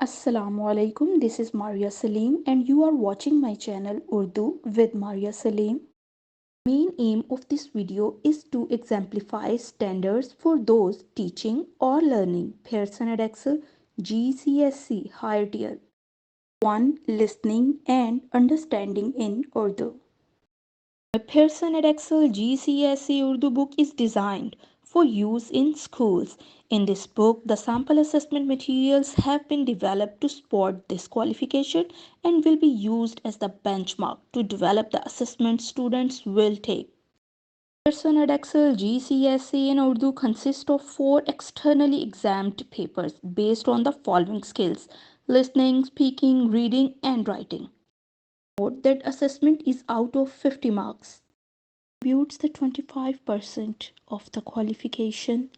Assalamu alaikum. This is Maria Salim and you are watching my channel Urdu with Maria Salim. Main aim of this video is to exemplify standards for those teaching or learning Pearson EDEXCEL GCSE higher tier 1 listening and understanding in Urdu. A Pearson EDEXCEL GCSE Urdu book is designed for use in schools. In this book, the sample assessment materials have been developed to support this qualification and will be used as the benchmark to develop the assessment students will take. Pearson EDEXCEL GCSE in Urdu consists of 4 externally examined papers based on the following skills: listening, speaking, reading, and writing. Note that assessment is out of 50 marks. Contributes the 25% of the qualification.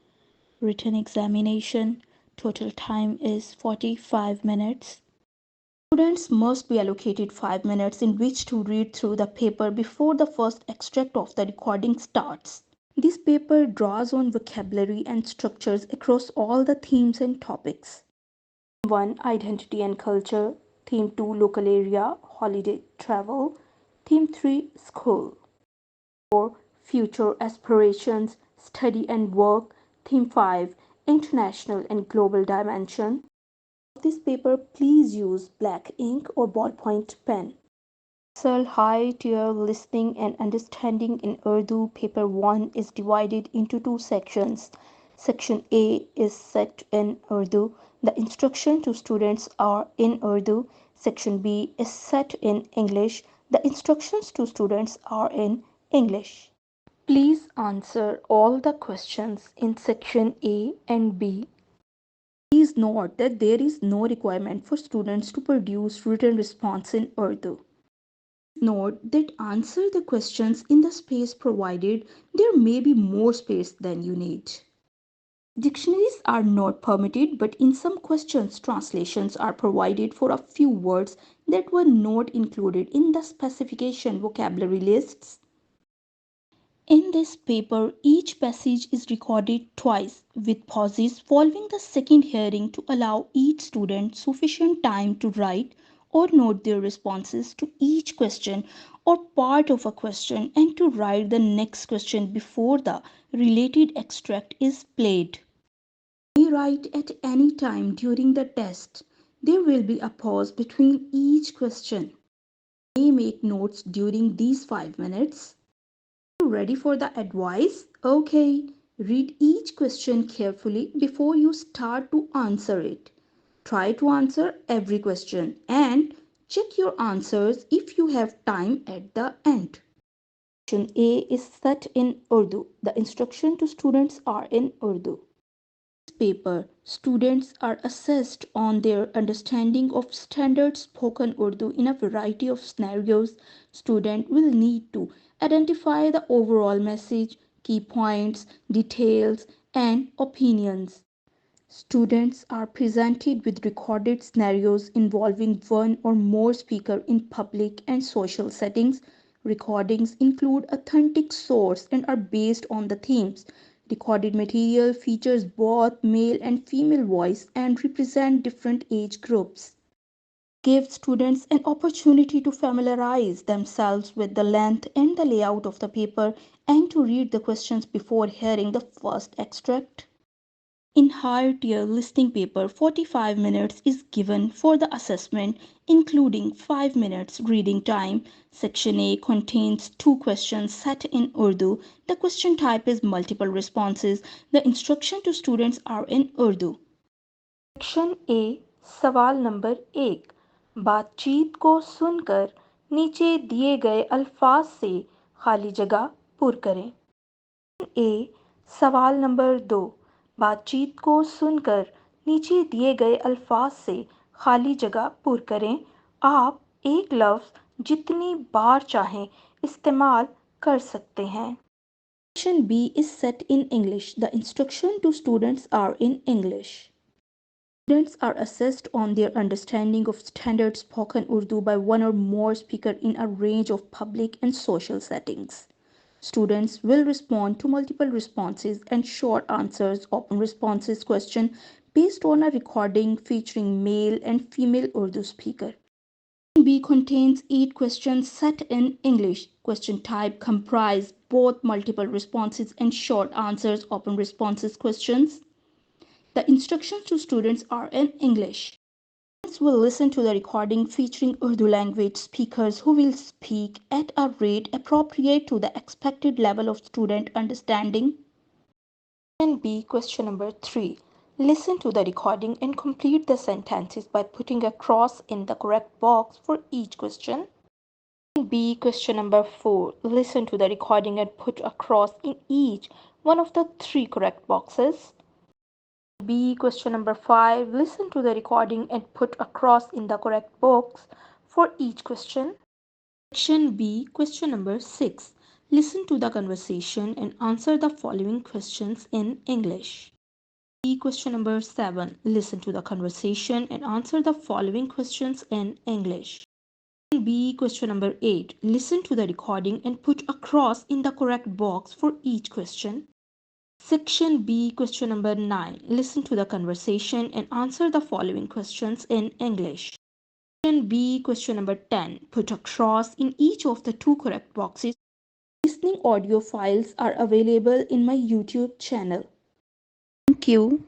Written examination. Total time is 45 minutes. Students must be allocated 5 minutes in which to read through the paper before the first extract of the recording starts. This paper draws on vocabulary and structures across all the themes and topics. 1. Identity and culture. Theme 2. Local area, holiday travel. Theme 3. School. 4. Future aspirations, study and work. Theme 5. International and global dimension. This paper, please use black ink or ballpoint pen. EDEXCEL High Tier Listening and Understanding in Urdu Paper 1 is divided into 2 sections. Section A is set in Urdu. The instruction to students are in Urdu. Section B is set in English. The instructions to students are in English. Please answer all the questions in section A and B. Please note that there is no requirement for students to produce written response in Urdu. Note that answer the questions in the space provided. There may be more space than you need. Dictionaries are not permitted, but in some questions translations are provided for a few words that were not included in the specification vocabulary lists. In this paper, each passage is recorded twice with pauses following the second hearing to allow each student sufficient time to write or note their responses to each question or part of a question and to write the next question before the related extract is played. You may write at any time during the test. There will be a pause between each question. You may make notes during these 5 minutes. Ready for the advice? Okay, read each question carefully before you start to answer it. Try to answer every question and check your answers if you have time at the end. Section A is set in Urdu. The instruction to students are in Urdu. Paper, students are assessed on their understanding of standard spoken Urdu in a variety of scenarios. Student will need to identify the overall message, key points, details, and opinions. Students are presented with recorded scenarios involving one or more speakers in public and social settings. Recordings include authentic source and are based on the themes. Recorded material features both male and female voice and represent different age groups. Give students an opportunity to familiarize themselves with the length and the layout of the paper and to read the questions before hearing the first extract. In higher tier listening paper, 45 minutes is given for the assessment, including 5 minutes reading time. Section A contains 2 questions set in Urdu. The question type is multiple responses. The instruction to students are in Urdu. Section A सवाल number 1 बातचीत को सुनकर नीचे दिए गए अल्फाज से खाली जगह पुर करें। ए सवाल नंबर 2 बातचीत को सुनकर नीचे दिए गए अल्फाज से खाली जगह पुर करें। आप एक लफ्ज़ जितनी बार चाहें इस्तेमाल कर सकते हैं। Section B is set in English. The instruction to students are in English. Students are assessed on their understanding of standard spoken Urdu by one or more speakers in a range of public and social settings. Students will respond to multiple responses and short answers, open responses question, based on a recording featuring male and female Urdu speaker. B contains 8 questions set in English. Question type comprise both multiple responses and short answers, open responses questions. The instructions to students are in English. Students will listen to the recording featuring Urdu language speakers who will speak at a rate appropriate to the expected level of student understanding. And B question number 3. Listen to the recording and complete the sentences by putting a cross in the correct box for each question. B question number 4. Listen to the recording and put a cross in each one of the 3 correct boxes. B question number 5. Listen to the recording and put a cross in the correct box for each question. Section B question number 6. Listen to the conversation and answer the following questions in English. B question number 7. Listen to the conversation and answer the following questions in English. B question number 8. Listen to the recording and put a cross in the correct box for each question. Section B question number 9. Listen to the conversation and answer the following questions in English. Section B question number 10. Put a cross in each of the 2 correct boxes. Listening audio files are available in my YouTube channel. Thank you.